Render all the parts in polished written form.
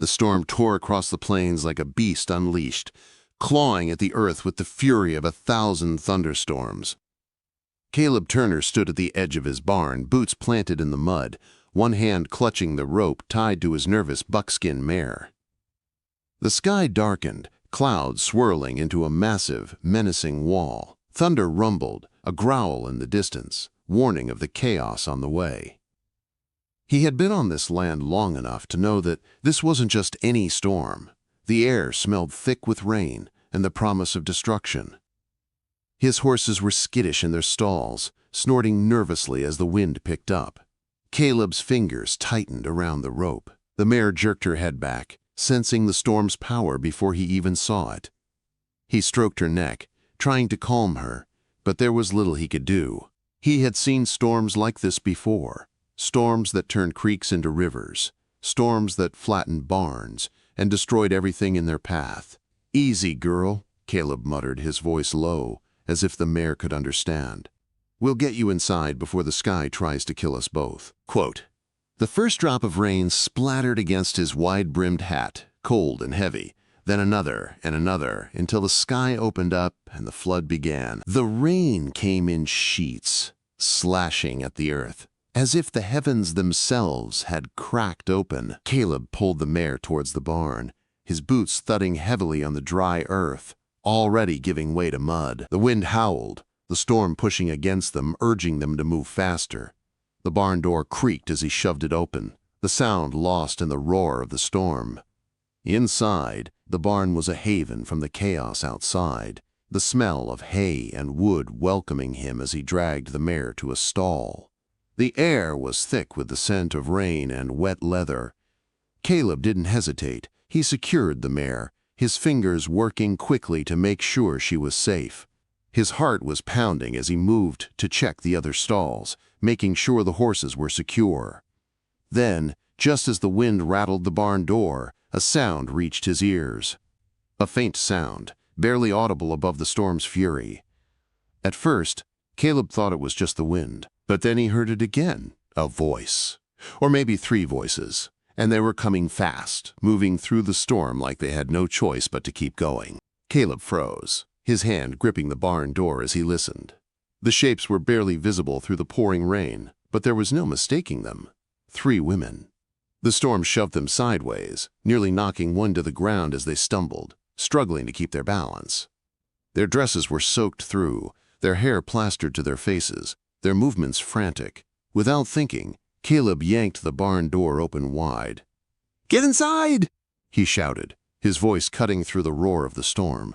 The storm tore across the plains like a beast unleashed, clawing at the earth with the fury of 1,000 thunderstorms. Caleb Turner stood at the edge of his barn, boots planted in the mud, one hand clutching the rope tied to his nervous buckskin mare. The sky darkened, clouds swirling into a massive, menacing wall. Thunder rumbled, a growl in the distance, warning of the chaos on the way. He had been on this land long enough to know that this wasn't just any storm. The air smelled thick with rain and the promise of destruction. His horses were skittish in their stalls, snorting nervously as the wind picked up. Caleb's fingers tightened around the rope. The mare jerked her head back, sensing the storm's power before he even saw it. He stroked her neck, trying to calm her, but there was little he could do. He had seen storms like this before, storms that turned creeks into rivers, storms that flattened barns and destroyed everything in their path. "Easy, girl," Caleb muttered, his voice low, as if the mare could understand. "We'll get you inside before the sky tries to kill us both." Quote, the first drop of rain splattered against his wide-brimmed hat, cold and heavy, then another and another, until the sky opened up and the flood began. The rain came in sheets, slashing at the earth, as if the heavens themselves had cracked open. Caleb pulled the mare towards the barn, his boots thudding heavily on the dry earth, already giving way to mud. The wind howled, the storm pushing against them, urging them to move faster. The barn door creaked as he shoved it open, the sound lost in the roar of the storm. Inside, the barn was a haven from the chaos outside, the smell of hay and wood welcoming him as he dragged the mare to a stall. The air was thick with the scent of rain and wet leather. Caleb didn't hesitate. He secured the mare, his fingers working quickly to make sure she was safe. His heart was pounding as he moved to check the other stalls, making sure the horses were secure. Then, just as the wind rattled the barn door, a sound reached his ears. A faint sound, barely audible above the storm's fury. At first, Caleb thought it was just the wind, but then he heard it again, a voice. Or maybe 3 voices. And they were coming fast, moving through the storm like they had no choice but to keep going. Caleb froze, his hand gripping the barn door as he listened. The shapes were barely visible through the pouring rain, but there was no mistaking them. 3 women. The storm shoved them sideways, nearly knocking one to the ground as they stumbled, struggling to keep their balance. Their dresses were soaked through, their hair plastered to their faces, their movements frantic. Without thinking, Caleb yanked the barn door open wide. "Get inside!" he shouted, his voice cutting through the roar of the storm.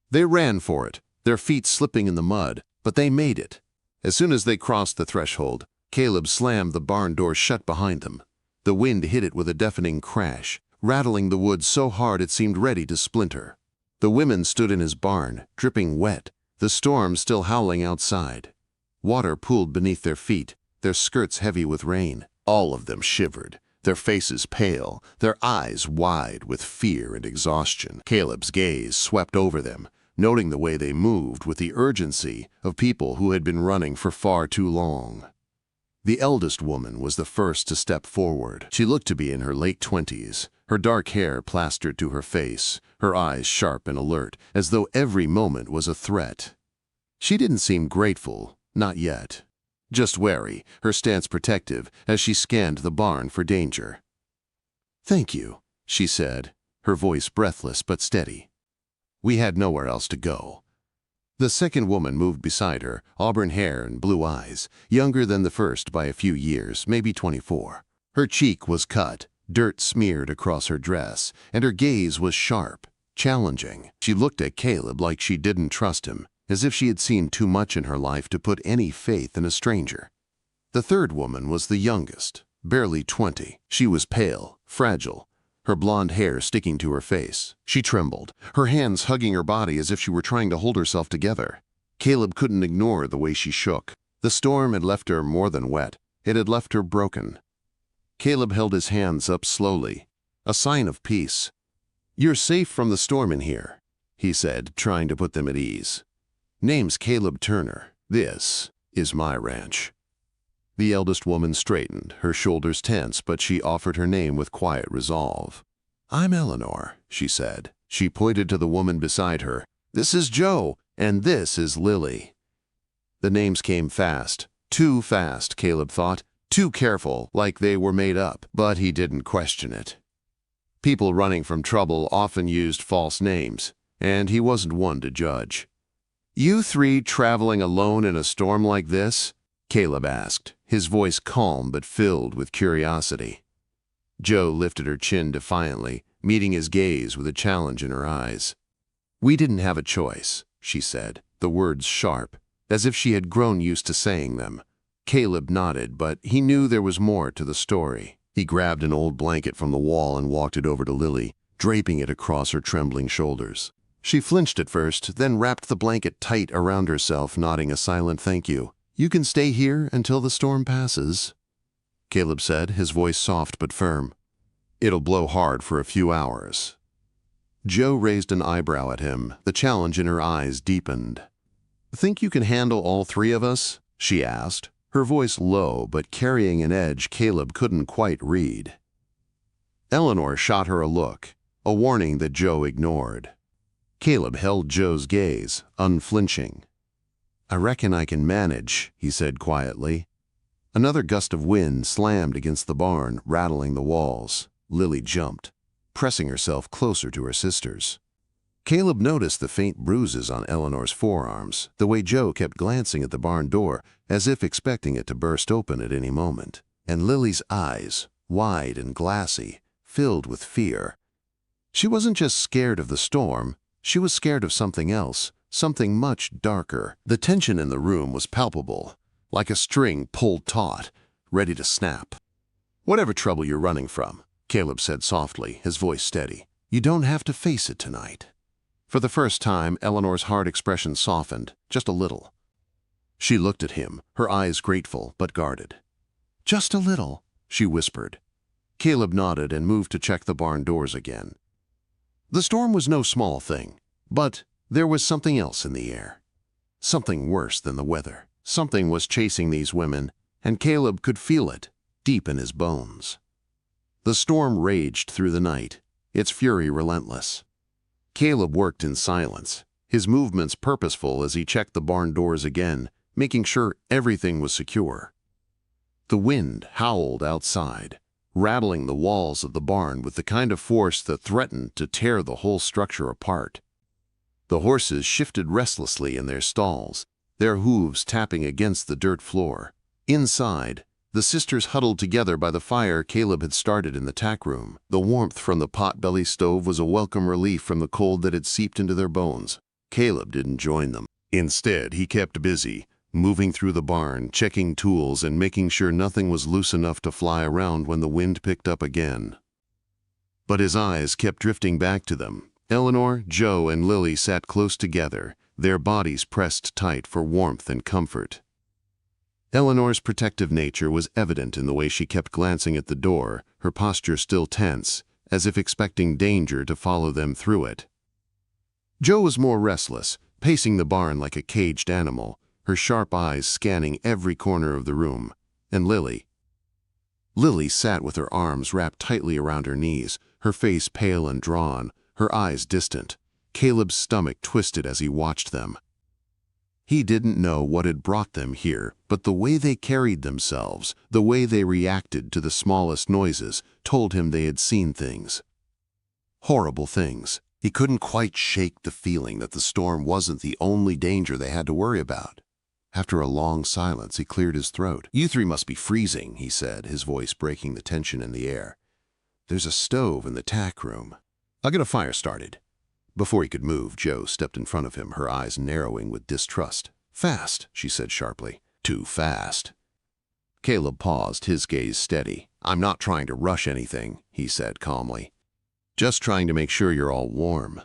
They ran for it, their feet slipping in the mud, but they made it. As soon as they crossed the threshold, Caleb slammed the barn door shut behind them. The wind hit it with a deafening crash, rattling the wood so hard it seemed ready to splinter. The women stood in his barn, dripping wet, the storm still howling outside. Water pooled beneath their feet, their skirts heavy with rain. All of them shivered, their faces pale, their eyes wide with fear and exhaustion. Caleb's gaze swept over them, noting the way they moved with the urgency of people who had been running for far too long. The eldest woman was the first to step forward. She looked to be in her late 20s, her dark hair plastered to her face, her eyes sharp and alert, as though every moment was a threat. She didn't seem grateful, not yet. Just wary, her stance protective, as she scanned the barn for danger. "Thank you," she said, her voice breathless but steady. "We had nowhere else to go." The second woman moved beside her, auburn hair and blue eyes, younger than the first by a few years, maybe 24. Her cheek was cut, dirt smeared across her dress, and her gaze was sharp, challenging. She looked at Caleb like she didn't trust him, as if she had seen too much in her life to put any faith in a stranger. The third woman was the youngest, barely 20. She was pale, fragile, her blonde hair sticking to her face. She trembled, her hands hugging her body as if she were trying to hold herself together. Caleb couldn't ignore the way she shook. The storm had left her more than wet. It had left her broken. Caleb held his hands up slowly, a sign of peace. "You're safe from the storm in here," he said, trying to put them at ease. "Name's Caleb Turner. This is my ranch." The eldest woman straightened, her shoulders tense, but she offered her name with quiet resolve. "I'm Eleanor," she said. She pointed to the woman beside her. "This is Joe, and this is Lily." The names came fast. Too fast, Caleb thought. Too careful, like they were made up. But he didn't question it. People running from trouble often used false names, and he wasn't one to judge. "You three traveling alone in a storm like this?" Caleb asked, his voice calm but filled with curiosity. Joe lifted her chin defiantly, meeting his gaze with a challenge in her eyes. "We didn't have a choice," she said, the words sharp, as if she had grown used to saying them. Caleb nodded, but he knew there was more to the story. He grabbed an old blanket from the wall and walked it over to Lily, draping it across her trembling shoulders. She flinched at first, then wrapped the blanket tight around herself, nodding a silent thank you. "You can stay here until the storm passes," Caleb said, his voice soft but firm. "It'll blow hard for a few hours." Joe raised an eyebrow at him. The challenge in her eyes deepened. "Think you can handle all three of us?" she asked, her voice low but carrying an edge Caleb couldn't quite read. Eleanor shot her a look, a warning that Joe ignored. Caleb held Joe's gaze, unflinching. "I reckon I can manage," he said quietly. Another gust of wind slammed against the barn, rattling the walls. Lily jumped, pressing herself closer to her sisters. Caleb noticed the faint bruises on Eleanor's forearms, the way Joe kept glancing at the barn door as if expecting it to burst open at any moment, and Lily's eyes, wide and glassy, filled with fear. She wasn't just scared of the storm, she was scared of something else, something much darker. The tension in the room was palpable, like a string pulled taut, ready to snap. "Whatever trouble you're running from," Caleb said softly, his voice steady, "you don't have to face it tonight." For the first time, Eleanor's hard expression softened, just a little. She looked at him, her eyes grateful but guarded. "Just a little," she whispered. Caleb nodded and moved to check the barn doors again. The storm was no small thing, but there was something else in the air. Something worse than the weather. Something was chasing these women, and Caleb could feel it, deep in his bones. The storm raged through the night, its fury relentless. Caleb worked in silence, his movements purposeful as he checked the barn doors again, making sure everything was secure. The wind howled outside, rattling the walls of the barn with the kind of force that threatened to tear the whole structure apart. The horses shifted restlessly in their stalls, their hooves tapping against the dirt floor. Inside, the sisters huddled together by the fire Caleb had started in the tack room. The warmth from the pot-belly stove was a welcome relief from the cold that had seeped into their bones. Caleb didn't join them. Instead, he kept busy, moving through the barn, checking tools and making sure nothing was loose enough to fly around when the wind picked up again. But his eyes kept drifting back to them. Eleanor, Joe, and Lily sat close together, their bodies pressed tight for warmth and comfort. Eleanor's protective nature was evident in the way she kept glancing at the door, her posture still tense, as if expecting danger to follow them through it. Joe was more restless, pacing the barn like a caged animal, her sharp eyes scanning every corner of the room. And Lily sat with her arms wrapped tightly around her knees, her face pale and drawn, her eyes distant. Caleb's stomach twisted as he watched them. He didn't know what had brought them here, but the way they carried themselves, the way they reacted to the smallest noises, told him they had seen things. Horrible things. He couldn't quite shake the feeling that the storm wasn't the only danger they had to worry about. After a long silence, he cleared his throat. "You three must be freezing," he said, his voice breaking the tension in the air. "There's a stove in the tack room. I'll get a fire started." Before he could move, Joe stepped in front of him, her eyes narrowing with distrust. "Fast," she said sharply. "Too fast." Caleb paused, his gaze steady. "I'm not trying to rush anything," he said calmly. "Just trying to make sure you're all warm."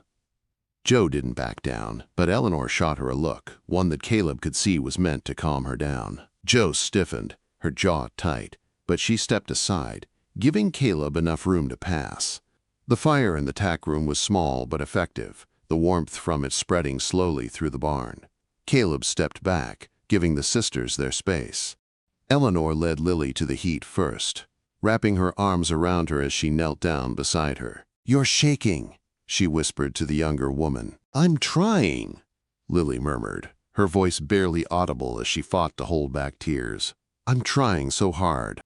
Joe didn't back down, but Eleanor shot her a look, one that Caleb could see was meant to calm her down. Joe stiffened, her jaw tight, but she stepped aside, giving Caleb enough room to pass. The fire in the tack room was small but effective, the warmth from it spreading slowly through the barn. Caleb stepped back, giving the sisters their space. Eleanor led Lily to the heat first, wrapping her arms around her as she knelt down beside her. "You're shaking," she whispered to the younger woman. "I'm trying," Lily murmured, her voice barely audible as she fought to hold back tears. "I'm trying so hard."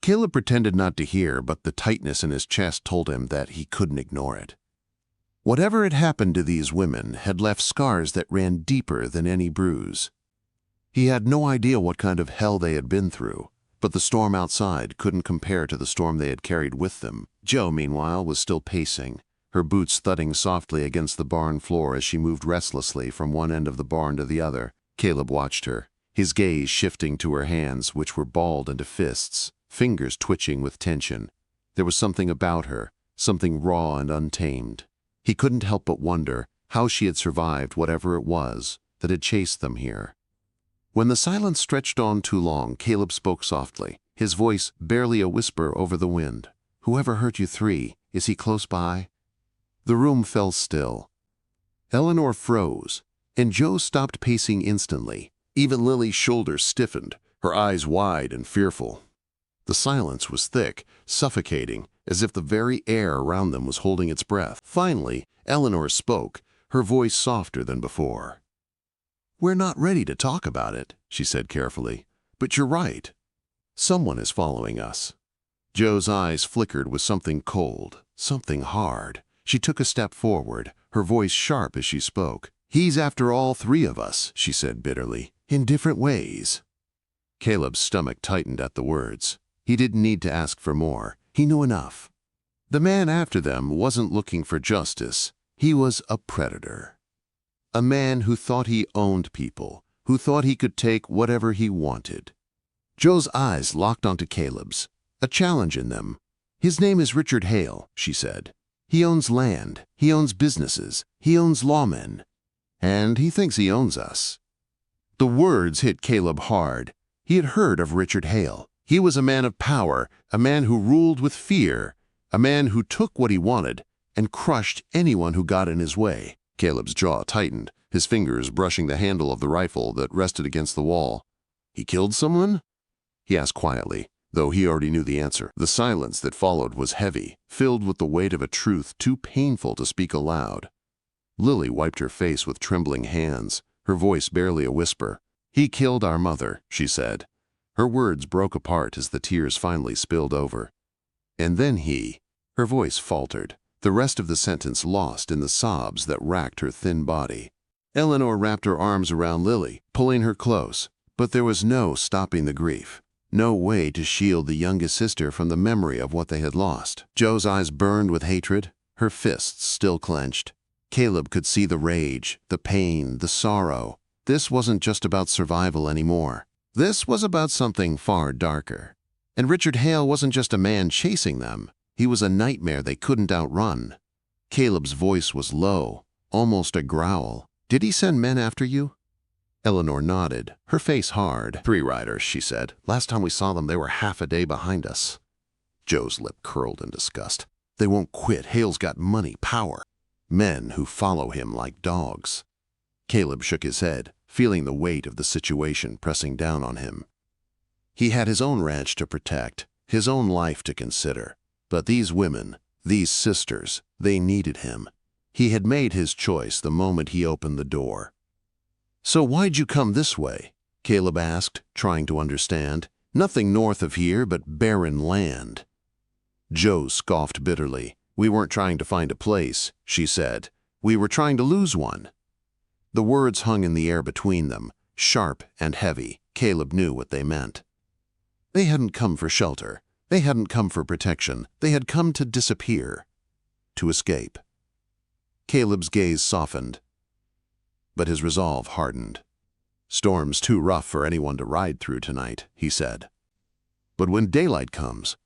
Caleb pretended not to hear, but the tightness in his chest told him that he couldn't ignore it. Whatever had happened to these women had left scars that ran deeper than any bruise. He had no idea what kind of hell they had been through, but the storm outside couldn't compare to the storm they had carried with them. Jo, meanwhile, was still pacing, her boots thudding softly against the barn floor as she moved restlessly from one end of the barn to the other. Caleb watched her, his gaze shifting to her hands, which were balled into fists, fingers twitching with tension. There was something about her, something raw and untamed. He couldn't help but wonder how she had survived whatever it was that had chased them here. When the silence stretched on too long, Caleb spoke softly, his voice barely a whisper over the wind. "Whoever hurt you three, is he close by?" The room fell still. Eleanor froze, and Jo stopped pacing instantly. Even Lily's shoulders stiffened, her eyes wide and fearful. The silence was thick, suffocating, as if the very air around them was holding its breath. Finally, Eleanor spoke, her voice softer than before. "We're not ready to talk about it," she said carefully, "but you're right. Someone is following us." Jo's eyes flickered with something cold, something hard. She took a step forward, her voice sharp as she spoke. "He's after all three of us," she said bitterly, "in different ways." Caleb's stomach tightened at the words. He didn't need to ask for more. He knew enough. The man after them wasn't looking for justice. He was a predator. A man who thought he owned people, who thought he could take whatever he wanted. Jo's eyes locked onto Caleb's, a challenge in them. "His name is Richard Hale," she said. "He owns land, he owns businesses, he owns lawmen. And he thinks he owns us." The words hit Caleb hard. He had heard of Richard Hale. He was a man of power, a man who ruled with fear, a man who took what he wanted and crushed anyone who got in his way. Caleb's jaw tightened, his fingers brushing the handle of the rifle that rested against the wall. "He killed someone?" he asked quietly, though he already knew the answer. The silence that followed was heavy, filled with the weight of a truth too painful to speak aloud. Lily wiped her face with trembling hands, her voice barely a whisper. "He killed our mother," she said. Her words broke apart as the tears finally spilled over. "And then her voice faltered, the rest of the sentence lost in the sobs that racked her thin body. Eleanor wrapped her arms around Lily, pulling her close, but there was no stopping the grief, no way to shield the youngest sister from the memory of what they had lost. Jo's eyes burned with hatred, her fists still clenched. Caleb could see the rage, the pain, the sorrow. This wasn't just about survival anymore. This was about something far darker. And Richard Hale wasn't just a man chasing them. He was a nightmare they couldn't outrun. Caleb's voice was low, almost a growl. "Did he send men after you?" Eleanor nodded, her face hard. "3 riders," she said. "Last time we saw them, they were half a day behind us." Jo's lip curled in disgust. "They won't quit. Hale's got money, power. Men who follow him like dogs." Caleb shook his head, feeling the weight of the situation pressing down on him. He had his own ranch to protect, his own life to consider. But these women, these sisters, they needed him. He had made his choice the moment he opened the door. "So why'd you come this way?" Caleb asked, trying to understand. "Nothing north of here but barren land." Jo scoffed bitterly. "We weren't trying to find a place," she said. "We were trying to lose one." The words hung in the air between them, sharp and heavy. Caleb knew what they meant. They hadn't come for shelter. They hadn't come for protection. They had come to disappear, to escape. Caleb's gaze softened, but his resolve hardened. "Storm's too rough for anyone to ride through tonight," he said. "But when daylight comes,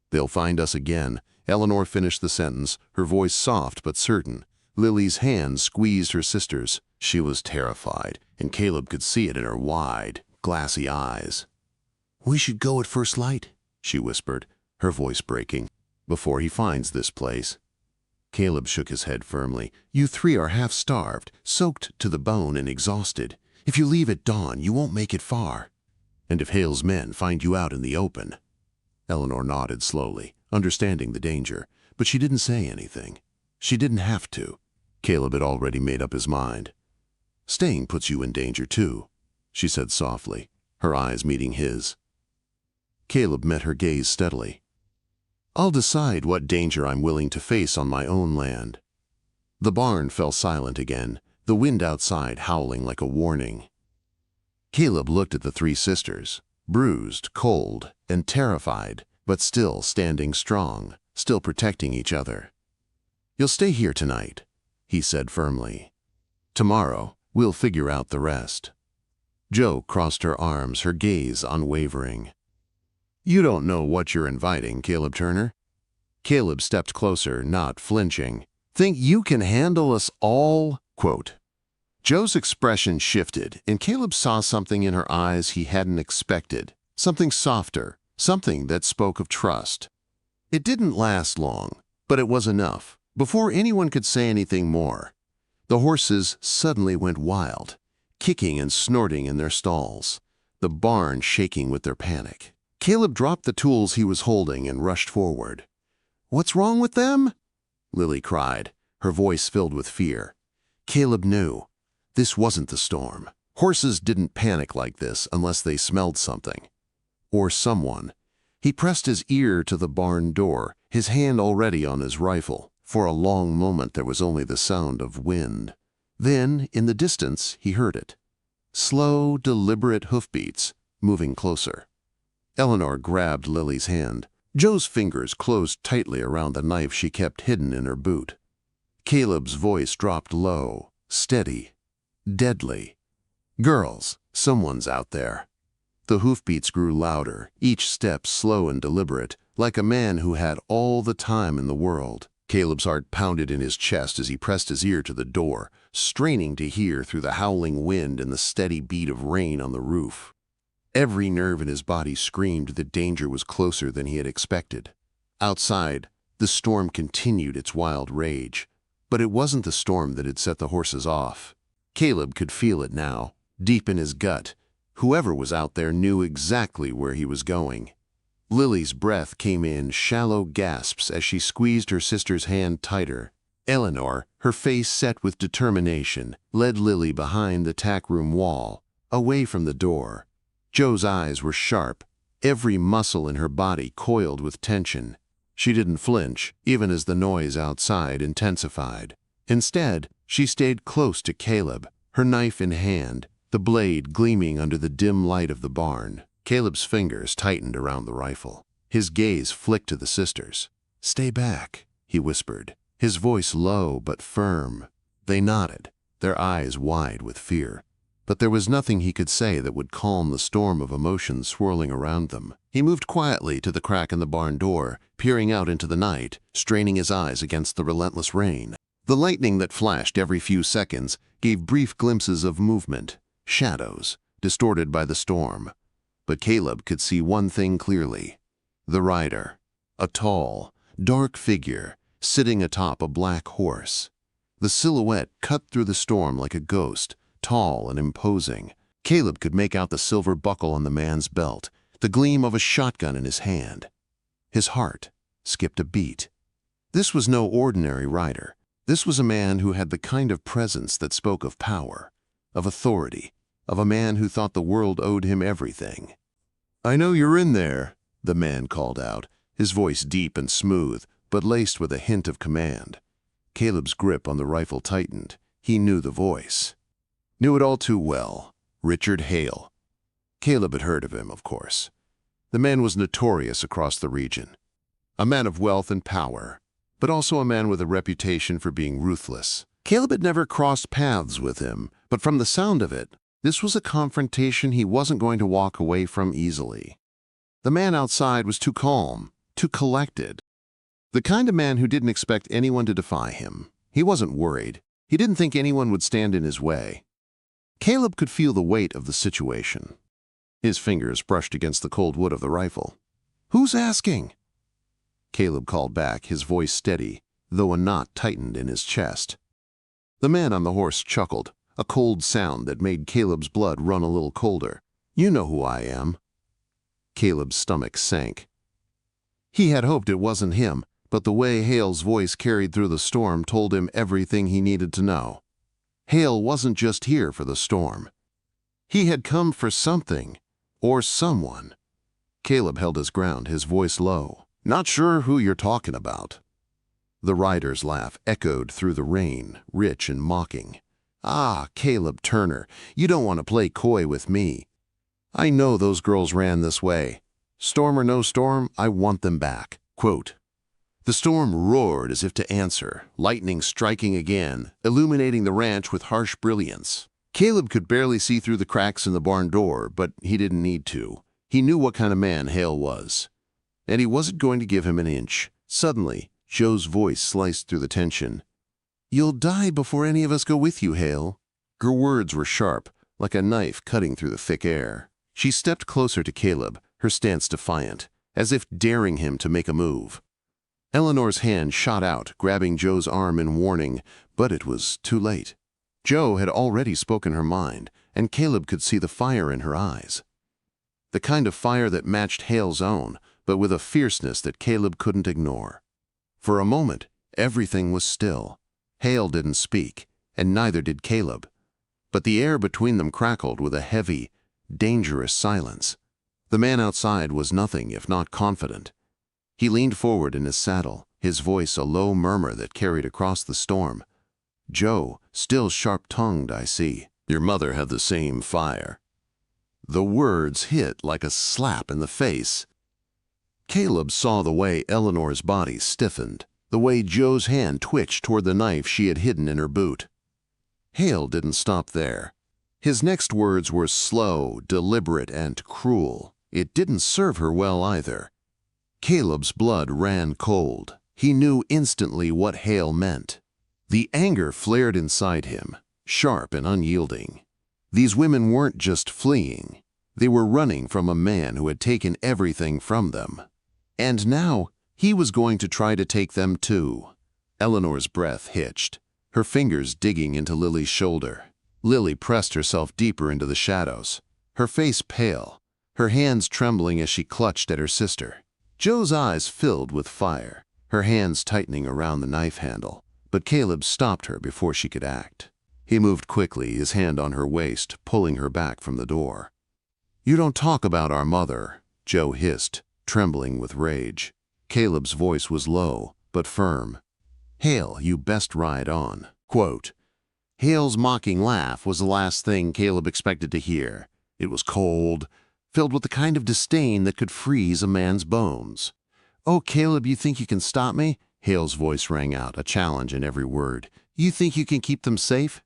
they'll find us again." Eleanor finished the sentence, her voice soft but certain. Lily's hand squeezed her sister's. She was terrified, and Caleb could see it in her wide, glassy eyes. "We should go at first light," she whispered, her voice breaking, "before he finds this place." Caleb shook his head firmly. "You 3 are half-starved, soaked to the bone and exhausted. If you leave at dawn, you won't make it far. And if Hale's men find you out in the open—" Eleanor nodded slowly, understanding the danger. But she didn't say anything. She didn't have to. Caleb had already made up his mind. "Staying puts you in danger too," she said softly, her eyes meeting his. Caleb met her gaze steadily. "I'll decide what danger I'm willing to face on my own land." The barn fell silent again, the wind outside howling like a warning. Caleb looked at the three sisters, bruised, cold, and terrified, but still standing strong, still protecting each other. "You'll stay here tonight," he said firmly. "Tomorrow, we'll figure out the rest." Jo crossed her arms, her gaze unwavering. "You don't know what you're inviting, Caleb Turner." Caleb stepped closer, not flinching. "Think you can handle us all?" Quote. Jo's expression shifted, and Caleb saw something in her eyes he hadn't expected, something softer, something that spoke of trust. It didn't last long, but it was enough. Before anyone could say anything more, the horses suddenly went wild, kicking and snorting in their stalls, the barn shaking with their panic. Caleb dropped the tools he was holding and rushed forward. "What's wrong with them?" Lily cried, her voice filled with fear. Caleb knew. This wasn't the storm. Horses didn't panic like this unless they smelled something. Or someone. He pressed his ear to the barn door, his hand already on his rifle. For a long moment there was only the sound of wind. Then, in the distance, he heard it. Slow, deliberate hoofbeats, moving closer. Eleanor grabbed Lily's hand. Jo's fingers closed tightly around the knife she kept hidden in her boot. Caleb's voice dropped low, steady, deadly. "Girls, someone's out there." The hoofbeats grew louder, each step slow and deliberate, like a man who had all the time in the world. Caleb's heart pounded in his chest as he pressed his ear to the door, straining to hear through the howling wind and the steady beat of rain on the roof. Every nerve in his body screamed that danger was closer than he had expected. Outside, the storm continued its wild rage. But it wasn't the storm that had set the horses off. Caleb could feel it now, deep in his gut. Whoever was out there knew exactly where he was going. Lily's breath came in shallow gasps as she squeezed her sister's hand tighter. Eleanor, her face set with determination, led Lily behind the tack room wall, away from the door. Jo's eyes were sharp, every muscle in her body coiled with tension. She didn't flinch, even as the noise outside intensified. Instead, she stayed close to Caleb, her knife in hand, the blade gleaming under the dim light of the barn. Caleb's fingers tightened around the rifle. His gaze flicked to the sisters. "Stay back," he whispered, his voice low but firm. They nodded, their eyes wide with fear. But there was nothing he could say that would calm the storm of emotions swirling around them. He moved quietly to the crack in the barn door, peering out into the night, straining his eyes against the relentless rain. The lightning that flashed every few seconds gave brief glimpses of movement, shadows, distorted by the storm. But Caleb could see one thing clearly. The rider, a tall, dark figure, sitting atop a black horse. The silhouette cut through the storm like a ghost, tall and imposing. Caleb could make out the silver buckle on the man's belt, the gleam of a shotgun in his hand. His heart skipped a beat. This was no ordinary rider. This was a man who had the kind of presence that spoke of power, of authority, of a man who thought the world owed him everything. "I know you're in there," the man called out, his voice deep and smooth, but laced with a hint of command. Caleb's grip on the rifle tightened. He knew the voice. Knew it all too well. Richard Hale. Caleb had heard of him, of course. The man was notorious across the region. A man of wealth and power, but also a man with a reputation for being ruthless. Caleb had never crossed paths with him, but from the sound of it, this was a confrontation he wasn't going to walk away from easily. The man outside was too calm, too collected. The kind of man who didn't expect anyone to defy him. He wasn't worried. He didn't think anyone would stand in his way. Caleb could feel the weight of the situation. His fingers brushed against the cold wood of the rifle. "Who's asking?" Caleb called back, his voice steady, though a knot tightened in his chest. The man on the horse chuckled, a cold sound that made Caleb's blood run a little colder. "You know who I am." Caleb's stomach sank. He had hoped it wasn't him, but the way Hale's voice carried through the storm told him everything he needed to know. Hale wasn't just here for the storm. He had come for something, or someone. Caleb held his ground, his voice low. "Not sure who you're talking about." The rider's laugh echoed through the rain, rich and mocking. "Ah, Caleb Turner, you don't want to play coy with me. I know those girls ran this way. Storm or no storm, I want them back." Quote. The storm roared as if to answer, lightning striking again, illuminating the ranch with harsh brilliance. Caleb could barely see through the cracks in the barn door, but he didn't need to. He knew what kind of man Hale was, and he wasn't going to give him an inch. Suddenly, Joe's voice sliced through the tension. "You'll die before any of us go with you, Hale." Her words were sharp, like a knife cutting through the thick air. She stepped closer to Caleb, her stance defiant, as if daring him to make a move. Eleanor's hand shot out, grabbing Joe's arm in warning, but it was too late. Joe had already spoken her mind, and Caleb could see the fire in her eyes. The kind of fire that matched Hale's own, but with a fierceness that Caleb couldn't ignore. For a moment, everything was still. Hale didn't speak, and neither did Caleb. But the air between them crackled with a heavy, dangerous silence. The man outside was nothing if not confident. He leaned forward in his saddle, his voice a low murmur that carried across the storm. "Joe, still sharp-tongued, I see. Your mother had the same fire." The words hit like a slap in the face. Caleb saw the way Eleanor's body stiffened, the way Joe's hand twitched toward the knife she had hidden in her boot. Hale didn't stop there. His next words were slow, deliberate, and cruel. It didn't serve her well either. Caleb's blood ran cold. He knew instantly what Hale meant. The anger flared inside him, sharp and unyielding. These women weren't just fleeing. They were running from a man who had taken everything from them. And now he was going to try to take them too. Eleanor's breath hitched, her fingers digging into Lily's shoulder. Lily pressed herself deeper into the shadows, her face pale, her hands trembling as she clutched at her sister. Joe's eyes filled with fire, her hands tightening around the knife handle, but Caleb stopped her before she could act. He moved quickly, his hand on her waist, pulling her back from the door. "You don't talk about our mother," Joe hissed, trembling with rage. Caleb's voice was low, but firm. "Hale, you best ride on." Quote. Hale's mocking laugh was the last thing Caleb expected to hear. It was cold, filled with the kind of disdain that could freeze a man's bones. "Oh, Caleb, you think you can stop me?" Hale's voice rang out, a challenge in every word. "You think you can keep them safe?"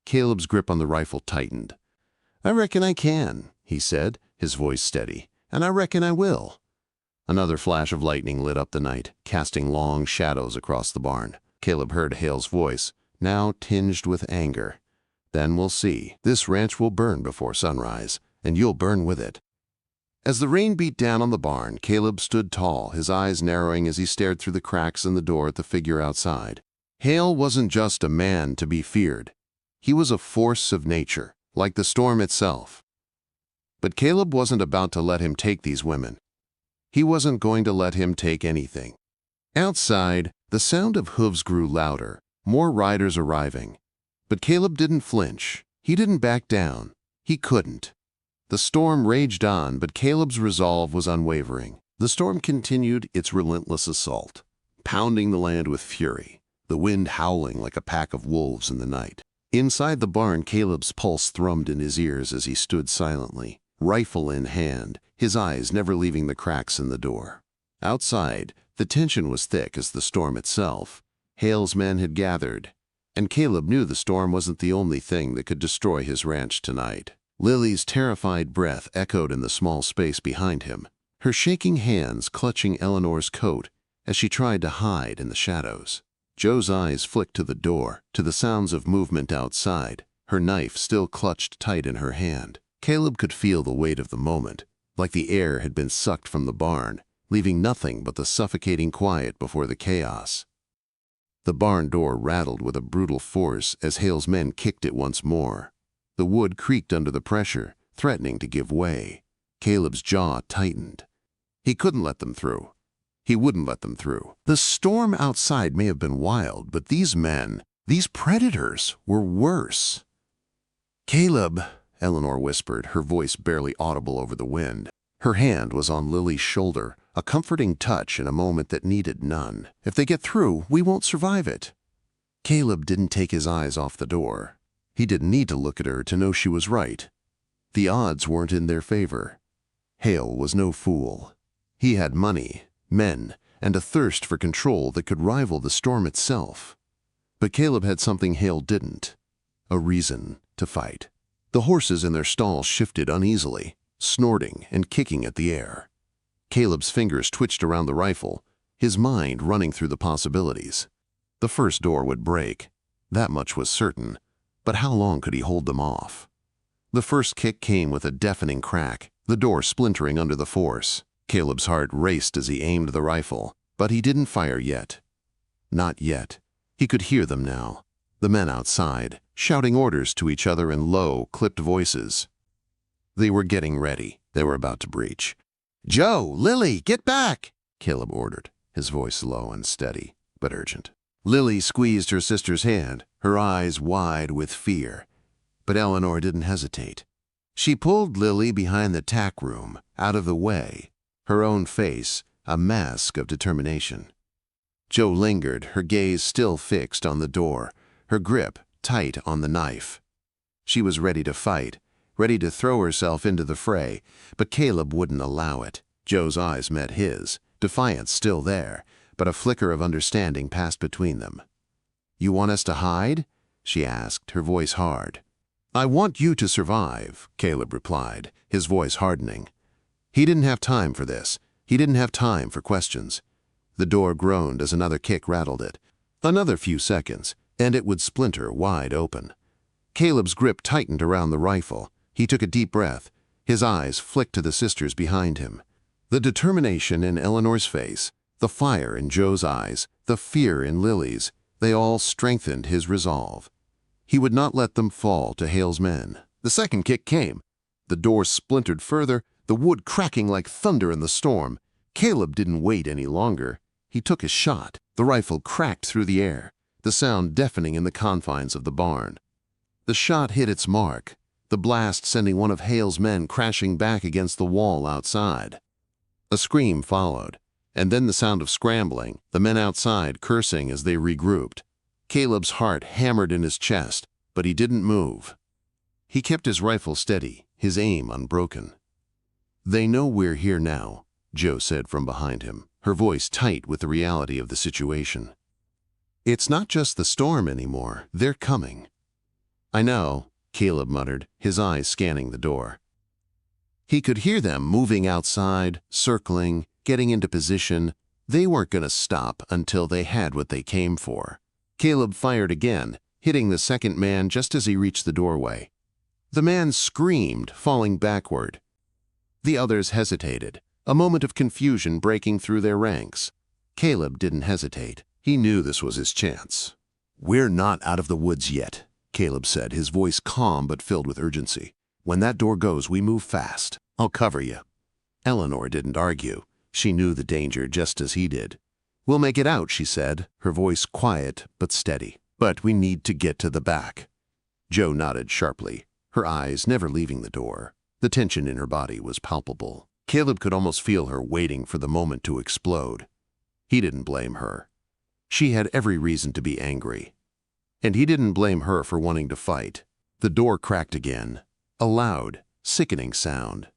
Caleb's grip on the rifle tightened. "I reckon I can," he said, his voice steady. "And I reckon I will." Another flash of lightning lit up the night, casting long shadows across the barn. Caleb heard Hale's voice, now tinged with anger. "Then we'll see. This ranch will burn before sunrise, and you'll burn with it." As the rain beat down on the barn, Caleb stood tall, his eyes narrowing as he stared through the cracks in the door at the figure outside. Hale wasn't just a man to be feared. He was a force of nature, like the storm itself. But Caleb wasn't about to let him take these women. He wasn't going to let him take anything. Outside, the sound of hooves grew louder, more riders arriving. But Caleb didn't flinch. He didn't back down. He couldn't. The storm raged on, but Caleb's resolve was unwavering. The storm continued its relentless assault, pounding the land with fury, the wind howling like a pack of wolves in the night. Inside the barn, Caleb's pulse thrummed in his ears as he stood silently, rifle in hand, his eyes never leaving the cracks in the door. Outside, the tension was thick as the storm itself. Hale's men had gathered, and Caleb knew the storm wasn't the only thing that could destroy his ranch tonight. Lily's terrified breath echoed in the small space behind him, her shaking hands clutching Eleanor's coat as she tried to hide in the shadows. Joe's eyes flicked to the door, to the sounds of movement outside, her knife still clutched tight in her hand. Caleb could feel the weight of the moment, like the air had been sucked from the barn, leaving nothing but the suffocating quiet before the chaos. The barn door rattled with a brutal force as Hale's men kicked it once more. The wood creaked under the pressure, threatening to give way. Caleb's jaw tightened. He couldn't let them through. He wouldn't let them through. The storm outside may have been wild, but these men, these predators, were worse. "Caleb," Eleanor whispered, her voice barely audible over the wind. Her hand was on Lily's shoulder, a comforting touch in a moment that needed none. "If they get through, we won't survive it." Caleb didn't take his eyes off the door. He didn't need to look at her to know she was right. The odds weren't in their favor. Hale was no fool. He had money, men, and a thirst for control that could rival the storm itself. But Caleb had something Hale didn't: a reason to fight. The horses in their stalls shifted uneasily, snorting and kicking at the air. Caleb's fingers twitched around the rifle, his mind running through the possibilities. The first door would break. That much was certain, but how long could he hold them off? The first kick came with a deafening crack, the door splintering under the force. Caleb's heart raced as he aimed the rifle, but he didn't fire yet. Not yet. He could hear them now, the men outside, shouting orders to each other in low, clipped voices. They were getting ready. They were about to breach. "Joe, Lily, get back!" Caleb ordered, his voice low and steady, but urgent. Lily squeezed her sister's hand, her eyes wide with fear. But Eleanor didn't hesitate. She pulled Lily behind the tack room, out of the way, her own face a mask of determination. Joe lingered, her gaze still fixed on the door, her grip tight on the knife. She was ready to fight, ready to throw herself into the fray, but Caleb wouldn't allow it. Joe's eyes met his, defiance still there, but a flicker of understanding passed between them. "You want us to hide?" she asked, her voice hard. "I want you to survive," Caleb replied, his voice hardening. He didn't have time for this. He didn't have time for questions. The door groaned as another kick rattled it. Another few seconds, and it would splinter wide open. Caleb's grip tightened around the rifle. He took a deep breath. His eyes flicked to the sisters behind him. The determination in Eleanor's face, the fire in Joe's eyes, the fear in Lily's, they all strengthened his resolve. He would not let them fall to Hale's men. The second kick came. The door splintered further, the wood cracking like thunder in the storm. Caleb didn't wait any longer. He took his shot. The rifle cracked through the air, the sound deafening in the confines of the barn. The shot hit its mark, the blast sending one of Hale's men crashing back against the wall outside. A scream followed, and then the sound of scrambling, the men outside cursing as they regrouped. Caleb's heart hammered in his chest, but he didn't move. He kept his rifle steady, his aim unbroken. "They know we're here now," Joe said from behind him, her voice tight with the reality of the situation. "It's not just the storm anymore. They're coming." "I know," Caleb muttered, his eyes scanning the door. He could hear them moving outside, circling, getting into position. They weren't going to stop until they had what they came for. Caleb fired again, hitting the second man just as he reached the doorway. The man screamed, falling backward. The others hesitated, a moment of confusion breaking through their ranks. Caleb didn't hesitate. He knew this was his chance. "We're not out of the woods yet," Caleb said, his voice calm but filled with urgency. "When that door goes, we move fast. I'll cover you." Eleanor didn't argue. She knew the danger just as he did. "We'll make it out," she said, her voice quiet but steady. "But we need to get to the back." Joe nodded sharply, her eyes never leaving the door. The tension in her body was palpable. Caleb could almost feel her waiting for the moment to explode. He didn't blame her. She had every reason to be angry. And he didn't blame her for wanting to fight. The door cracked again, a loud, sickening sound.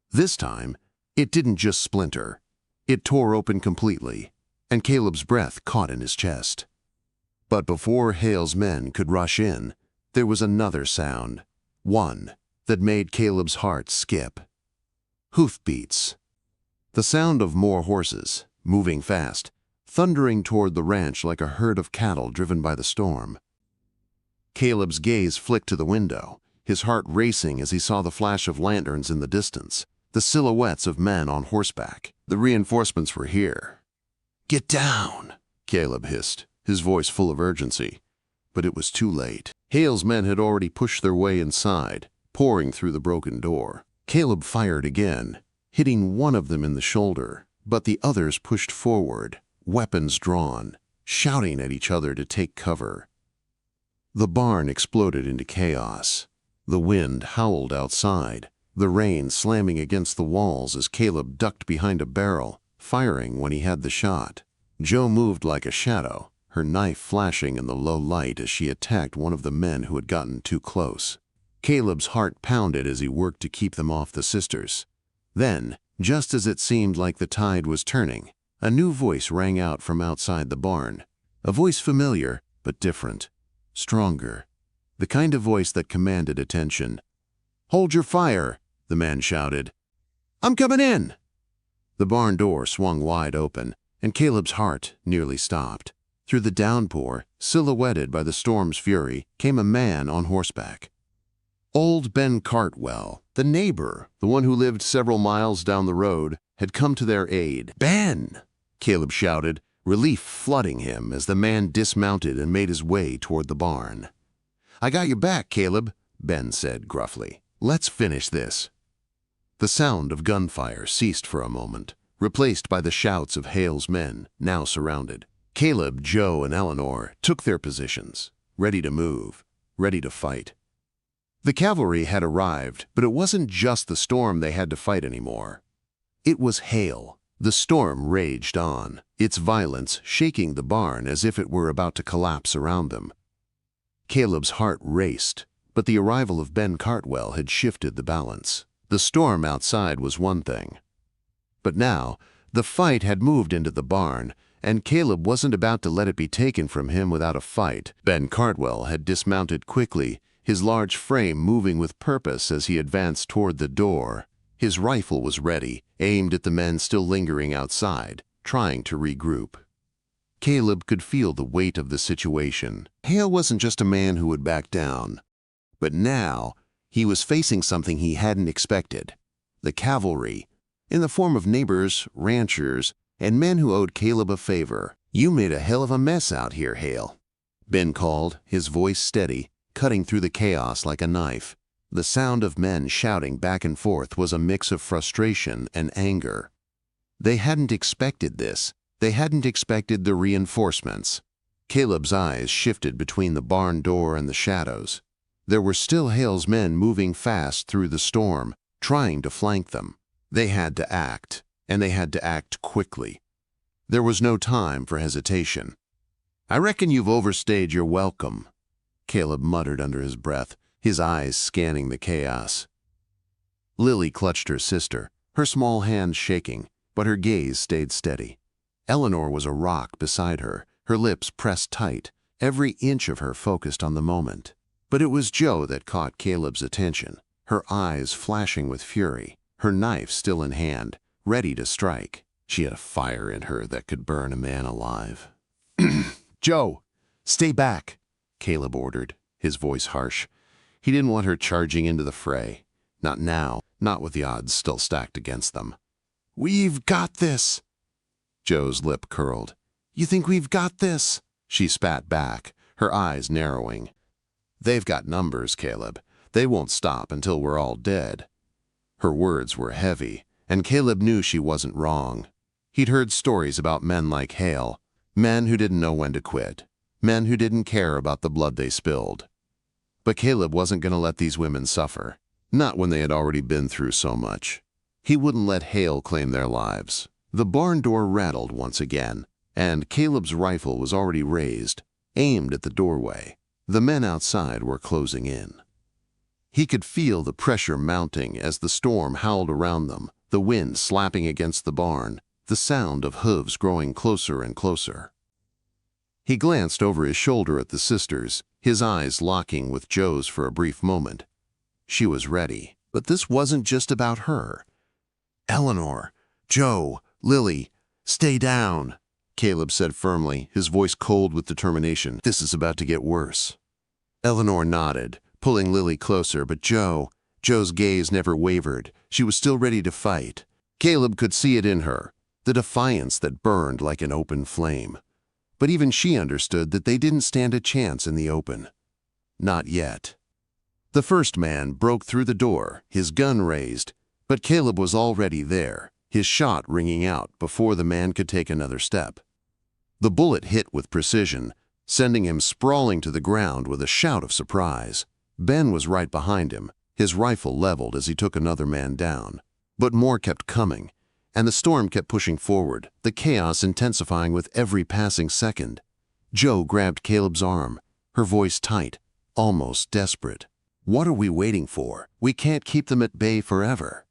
This time, it didn't just splinter. It tore open completely, and Caleb's breath caught in his chest. But before Hale's men could rush in, there was another sound, one that made Caleb's heart skip. Hoofbeats. The sound of more horses, moving fast, thundering toward the ranch like a herd of cattle driven by the storm. Caleb's gaze flicked to the window, his heart racing as he saw the flash of lanterns in the distance, the silhouettes of men on horseback. The reinforcements were here. "Get down," Caleb hissed, his voice full of urgency. But it was too late. Hale's men had already pushed their way inside, pouring through the broken door. Caleb fired again, hitting one of them in the shoulder, but the others pushed forward, weapons drawn, shouting at each other to take cover. The barn exploded into chaos. The wind howled outside, the rain slamming against the walls as Caleb ducked behind a barrel, firing when he had the shot. Jo moved like a shadow, her knife flashing in the low light as she attacked one of the men who had gotten too close. Caleb's heart pounded as he worked to keep them off the sisters. Then, just as it seemed like the tide was turning, a new voice rang out from outside the barn. A voice familiar, but different. Stronger. The kind of voice that commanded attention. "Hold your fire," the man shouted. "I'm coming in!" The barn door swung wide open, and Caleb's heart nearly stopped. Through the downpour, silhouetted by the storm's fury, came a man on horseback. Old Ben Cartwell, the neighbor, the one who lived several miles down the road, had come to their aid. "Ben!" Caleb shouted, relief flooding him as the man dismounted and made his way toward the barn. "I got your back, Caleb," Ben said gruffly. "Let's finish this." The sound of gunfire ceased for a moment, replaced by the shouts of Hale's men, now surrounded. Caleb, Jo, and Eleanor took their positions, ready to move, ready to fight. The cavalry had arrived, but it wasn't just the storm they had to fight anymore. It was Hale. The storm raged on, its violence shaking the barn as if it were about to collapse around them. Caleb's heart raced, but the arrival of Ben Cartwell had shifted the balance. The storm outside was one thing. But now, the fight had moved into the barn, and Caleb wasn't about to let it be taken from him without a fight. Ben Cartwell had dismounted quickly, his large frame moving with purpose as he advanced toward the door. His rifle was ready, aimed at the men still lingering outside, trying to regroup. Caleb could feel the weight of the situation. Hale wasn't just a man who would back down. But now, he was facing something he hadn't expected. The cavalry, in the form of neighbors, ranchers, and men who owed Caleb a favor. "You made a hell of a mess out here, Hale," Ben called, his voice steady, cutting through the chaos like a knife. The sound of men shouting back and forth was a mix of frustration and anger. They hadn't expected this. They hadn't expected the reinforcements. Caleb's eyes shifted between the barn door and the shadows. There were still Hale's men moving fast through the storm, trying to flank them. They had to act, and they had to act quickly. There was no time for hesitation. "I reckon you've overstayed your welcome," Caleb muttered under his breath, his eyes scanning the chaos. Lily clutched her sister, her small hands shaking, but her gaze stayed steady. Eleanor was a rock beside her, her lips pressed tight, every inch of her focused on the moment. But it was Jo that caught Caleb's attention, her eyes flashing with fury, her knife still in hand, ready to strike. She had a fire in her that could burn a man alive. "Jo, stay back," Caleb ordered, his voice harsh. He didn't want her charging into the fray. Not now, not with the odds still stacked against them. "We've got this." Jo's lip curled. "You think we've got this?" She spat back, her eyes narrowing. "They've got numbers, Caleb. They won't stop until we're all dead." Her words were heavy, and Caleb knew she wasn't wrong. He'd heard stories about men like Hale, men who didn't know when to quit, men who didn't care about the blood they spilled. But Caleb wasn't going to let these women suffer, not when they had already been through so much. He wouldn't let Hale claim their lives. The barn door rattled once again, and Caleb's rifle was already raised, aimed at the doorway. The men outside were closing in. He could feel the pressure mounting as the storm howled around them, the wind slapping against the barn, the sound of hooves growing closer and closer. He glanced over his shoulder at the sisters, his eyes locking with Jo's for a brief moment. She was ready, but this wasn't just about her. "Eleanor, Jo, Lily, stay down," Caleb said firmly, his voice cold with determination. "This is about to get worse." Eleanor nodded, pulling Lily closer, but Jo's gaze never wavered. She was still ready to fight. Caleb could see it in her, the defiance that burned like an open flame. But even she understood that they didn't stand a chance in the open. Not yet. The first man broke through the door, his gun raised, but Caleb was already there, his shot ringing out before the man could take another step. The bullet hit with precision, sending him sprawling to the ground with a shout of surprise. Ben was right behind him, his rifle leveled as he took another man down. But more kept coming, and the storm kept pushing forward, the chaos intensifying with every passing second. Jo grabbed Caleb's arm, her voice tight, almost desperate. "What are we waiting for? We can't keep them at bay forever."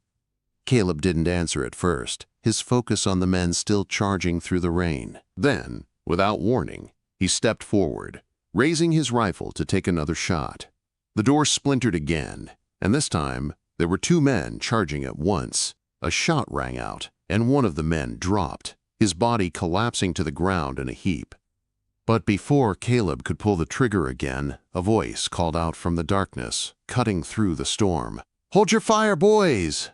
Caleb didn't answer at first, his focus on the men still charging through the rain. Then, without warning, he stepped forward, raising his rifle to take another shot. The door splintered again, and this time there were two men charging at once. A shot rang out, and one of the men dropped, his body collapsing to the ground in a heap. But before Caleb could pull the trigger again, a voice called out from the darkness, cutting through the storm. "Hold your fire, boys!"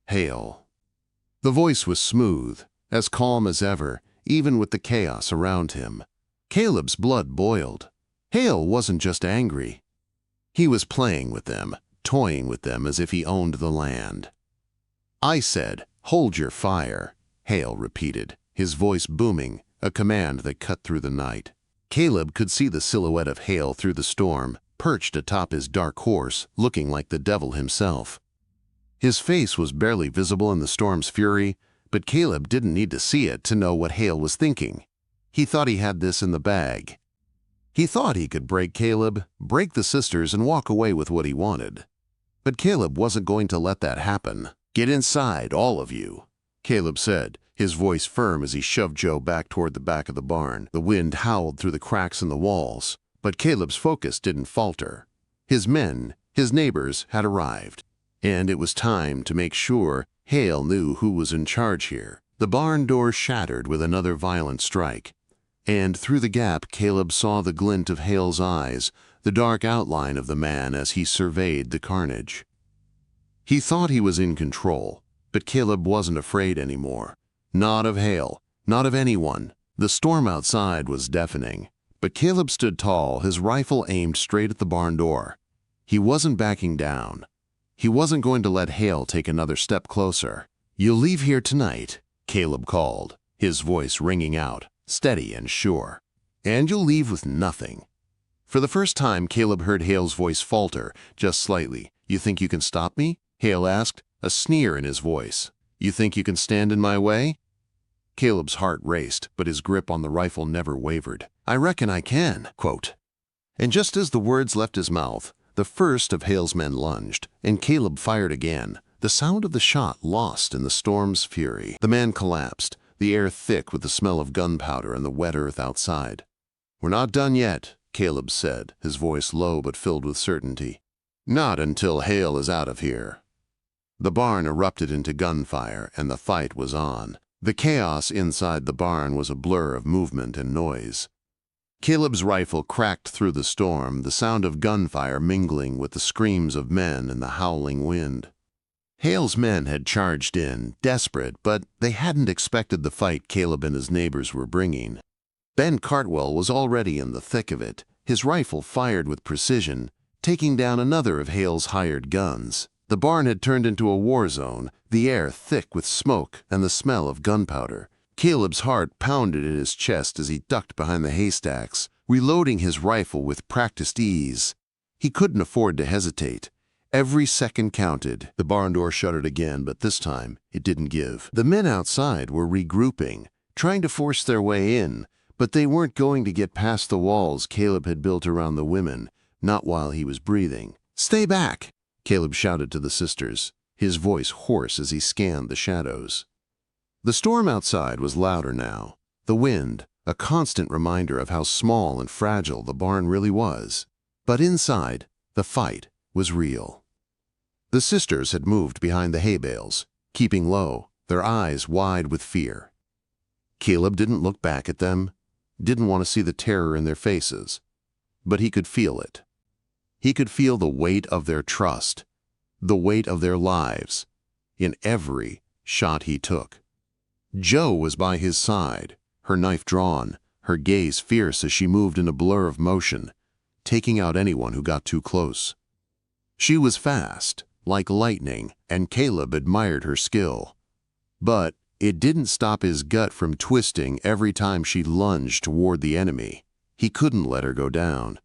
Hale. The voice was smooth, as calm as ever, even with the chaos around him. Caleb's blood boiled. Hale wasn't just angry. He was playing with them, toying with them as if he owned the land. "I said, hold your fire," Hale repeated, his voice booming, a command that cut through the night. Caleb could see the silhouette of Hale through the storm, perched atop his dark horse, looking like the devil himself. His face was barely visible in the storm's fury, but Caleb didn't need to see it to know what Hale was thinking. He thought he had this in the bag. He thought he could break Caleb, break the sisters, and walk away with what he wanted. But Caleb wasn't going to let that happen. "Get inside, all of you," Caleb said, his voice firm as he shoved Jo back toward the back of the barn. The wind howled through the cracks in the walls, but Caleb's focus didn't falter. His men, his neighbors, had arrived, and it was time to make sure Hale knew who was in charge here. The barn door shattered with another violent strike, and through the gap Caleb saw the glint of Hale's eyes, the dark outline of the man as he surveyed the carnage. He thought he was in control, but Caleb wasn't afraid anymore. Not of Hale, not of anyone. The storm outside was deafening, but Caleb stood tall, his rifle aimed straight at the barn door. He wasn't backing down. He wasn't going to let Hale take another step closer. "You'll leave here tonight," Caleb called, his voice ringing out, steady and sure. "And you'll leave with nothing." For the first time, Caleb heard Hale's voice falter, just slightly. "You think you can stop me?" Hale asked, a sneer in his voice. "You think you can stand in my way?" Caleb's heart raced, but his grip on the rifle never wavered. "I reckon I can," quote. And just as the words left his mouth, the first of Hale's men lunged, and Caleb fired again, the sound of the shot lost in the storm's fury. The man collapsed, the air thick with the smell of gunpowder and the wet earth outside. "We're not done yet," Caleb said, his voice low but filled with certainty. "Not until Hale is out of here." The barn erupted into gunfire, and the fight was on. The chaos inside the barn was a blur of movement and noise. Caleb's rifle cracked through the storm, the sound of gunfire mingling with the screams of men and the howling wind. Hale's men had charged in, desperate, but they hadn't expected the fight Caleb and his neighbors were bringing. Ben Cartwell was already in the thick of it, his rifle fired with precision, taking down another of Hale's hired guns. The barn had turned into a war zone, the air thick with smoke and the smell of gunpowder. Caleb's heart pounded at his chest as he ducked behind the haystacks, reloading his rifle with practiced ease. He couldn't afford to hesitate. Every second counted. The barn door shuttered again, but this time it didn't give. The men outside were regrouping, trying to force their way in, but they weren't going to get past the walls Caleb had built around the women, not while he was breathing. "Stay back!" Caleb shouted to the sisters, his voice hoarse as he scanned the shadows. The storm outside was louder now, the wind, a constant reminder of how small and fragile the barn really was. But inside, the fight was real. The sisters had moved behind the hay bales, keeping low, their eyes wide with fear. Caleb didn't look back at them, didn't want to see the terror in their faces, but he could feel it. He could feel the weight of their trust, the weight of their lives, in every shot he took. Jo was by his side, her knife drawn, her gaze fierce as she moved in a blur of motion, taking out anyone who got too close. She was fast, like lightning, and Caleb admired her skill. But it didn't stop his gut from twisting every time she lunged toward the enemy. He couldn't let her go down.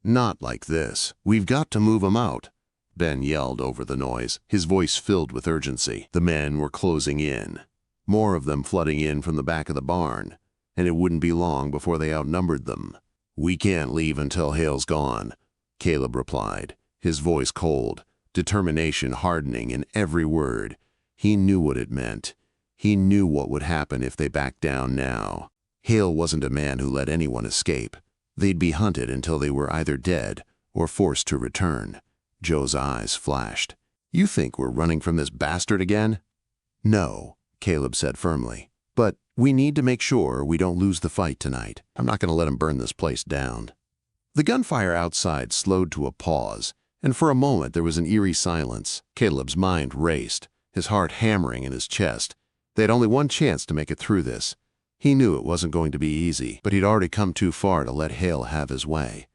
"Not like this. We've got to move 'em out," Ben yelled over the noise, his voice filled with urgency. The men were closing in, more of them flooding in from the back of the barn, and it wouldn't be long before they outnumbered them. "We can't leave until Hale's gone," Caleb replied, his voice cold, determination hardening in every word. He knew what it meant. He knew what would happen if they backed down now. Hale wasn't a man who let anyone escape. They'd be hunted until they were either dead or forced to return. Joe's eyes flashed. "You think we're running from this bastard again?" "No," Caleb said firmly. "But we need to make sure we don't lose the fight tonight. I'm not going to let him burn this place down." The gunfire outside slowed to a pause, and for a moment there was an eerie silence. Caleb's mind raced, his heart hammering in his chest. They had only one chance to make it through this. He knew it wasn't going to be easy, but he'd already come too far to let Hale have his way.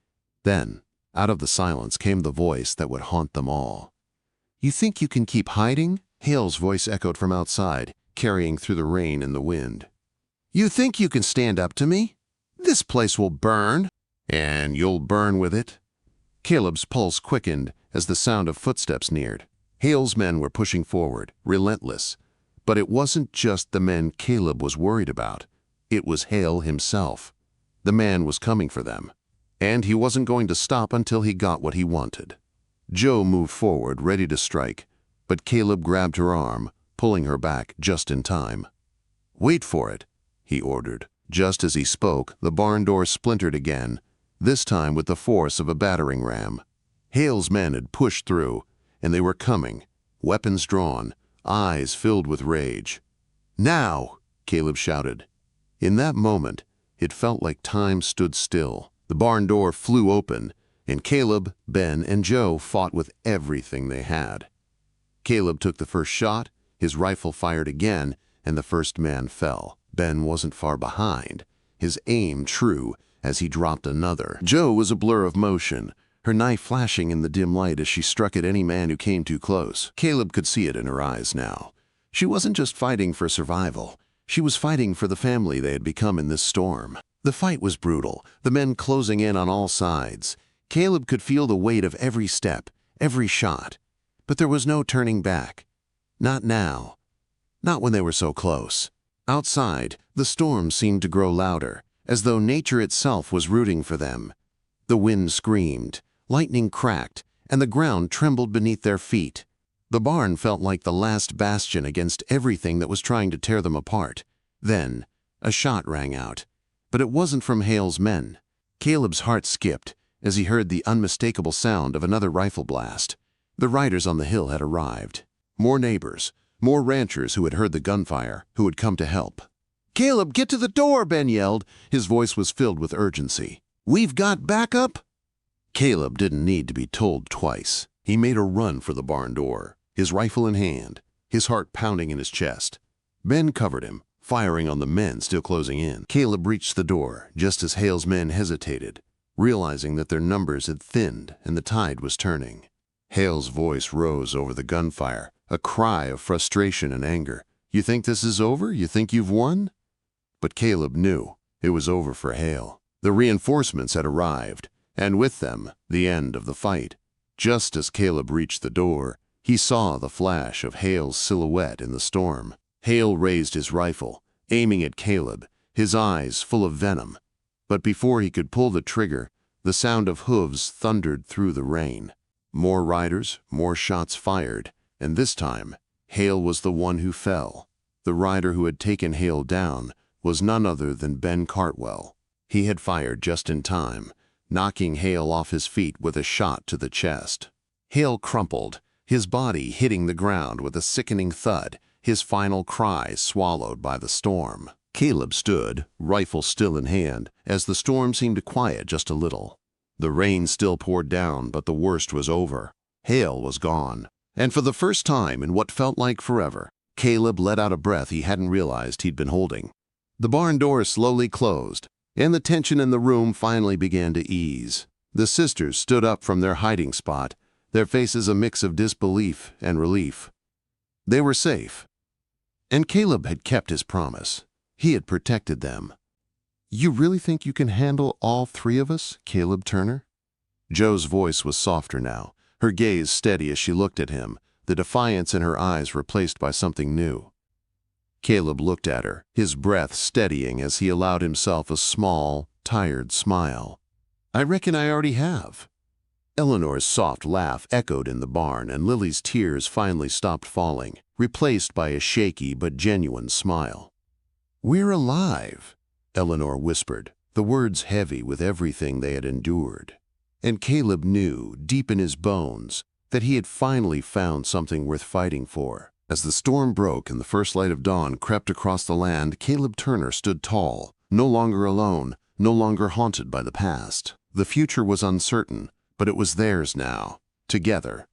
Then, out of the silence came the voice that would haunt them all. "You think you can keep hiding?" Hale's voice echoed from outside, carrying through the rain and the wind. "You think you can stand up to me? This place will burn." "And you'll burn with it?" Caleb's pulse quickened as the sound of footsteps neared. Hale's men were pushing forward, relentless. But it wasn't just the men Caleb was worried about. It was Hale himself. The man was coming for them, and he wasn't going to stop until he got what he wanted. Joe moved forward, ready to strike, but Caleb grabbed her arm, pulling her back just in time. "Wait for it," he ordered. Just as he spoke, the barn door splintered again, this time with the force of a battering ram. Hale's men had pushed through, and they were coming, weapons drawn, eyes filled with rage. "Now!" Caleb shouted. In that moment, it felt like time stood still. The barn door flew open, and Caleb, Ben, and Joe fought with everything they had. Caleb took the first shot, his rifle fired again, and the first man fell. Ben wasn't far behind, his aim true as he dropped another. Joe was a blur of motion, her knife flashing in the dim light as she struck at any man who came too close. Caleb could see it in her eyes now. She wasn't just fighting for survival. She was fighting for the family they had become in this storm. The fight was brutal, the men closing in on all sides. Caleb could feel the weight of every step, every shot. But there was no turning back. Not now. Not when they were so close. Outside, the storm seemed to grow louder, as though nature itself was rooting for them. The wind screamed, lightning cracked, and the ground trembled beneath their feet. The barn felt like the last bastion against everything that was trying to tear them apart. Then, a shot rang out. But it wasn't from Hale's men. Caleb's heart skipped as he heard the unmistakable sound of another rifle blast. The riders on the hill had arrived. More neighbors, more ranchers who had heard the gunfire, who had come to help. "Caleb, get to the door!" Ben yelled. His voice was filled with urgency. "We've got backup!" Caleb didn't need to be told twice. He made a run for the barn door, his rifle in hand, his heart pounding in his chest. Ben covered him, firing on the men still closing in. Caleb reached the door just as Hale's men hesitated, realizing that their numbers had thinned and the tide was turning. Hale's voice rose over the gunfire, a cry of frustration and anger. "You think this is over? You think you've won?" But Caleb knew it was over for Hale. The reinforcements had arrived, and with them, the end of the fight. Just as Caleb reached the door, he saw the flash of Hale's silhouette in the storm. Hale raised his rifle, aiming at Caleb, his eyes full of venom. But before he could pull the trigger, the sound of hooves thundered through the rain. More riders, more shots fired, and this time, Hale was the one who fell. The rider who had taken Hale down was none other than Ben Cartwell. He had fired just in time, knocking Hale off his feet with a shot to the chest. Hale crumpled, his body hitting the ground with a sickening thud, his final cry swallowed by the storm. Caleb stood, rifle still in hand, as the storm seemed to quiet just a little. The rain still poured down, but the worst was over. Hale was gone. And for the first time in what felt like forever, Caleb let out a breath he hadn't realized he'd been holding. The barn door slowly closed, and the tension in the room finally began to ease. The sisters stood up from their hiding spot, their faces a mix of disbelief and relief. They were safe. And Caleb had kept his promise. He had protected them. "You really think you can handle all three of us, Caleb Turner?" Joe's voice was softer now, her gaze steady as she looked at him, the defiance in her eyes replaced by something new. Caleb looked at her, his breath steadying as he allowed himself a small, tired smile. "I reckon I already have." Eleanor's soft laugh echoed in the barn, and Lily's tears finally stopped falling, replaced by a shaky but genuine smile. "We're alive," Eleanor whispered, the words heavy with everything they had endured. And Caleb knew, deep in his bones, that he had finally found something worth fighting for. As the storm broke and the first light of dawn crept across the land, Caleb Turner stood tall, no longer alone, no longer haunted by the past. The future was uncertain, but it was theirs now, together.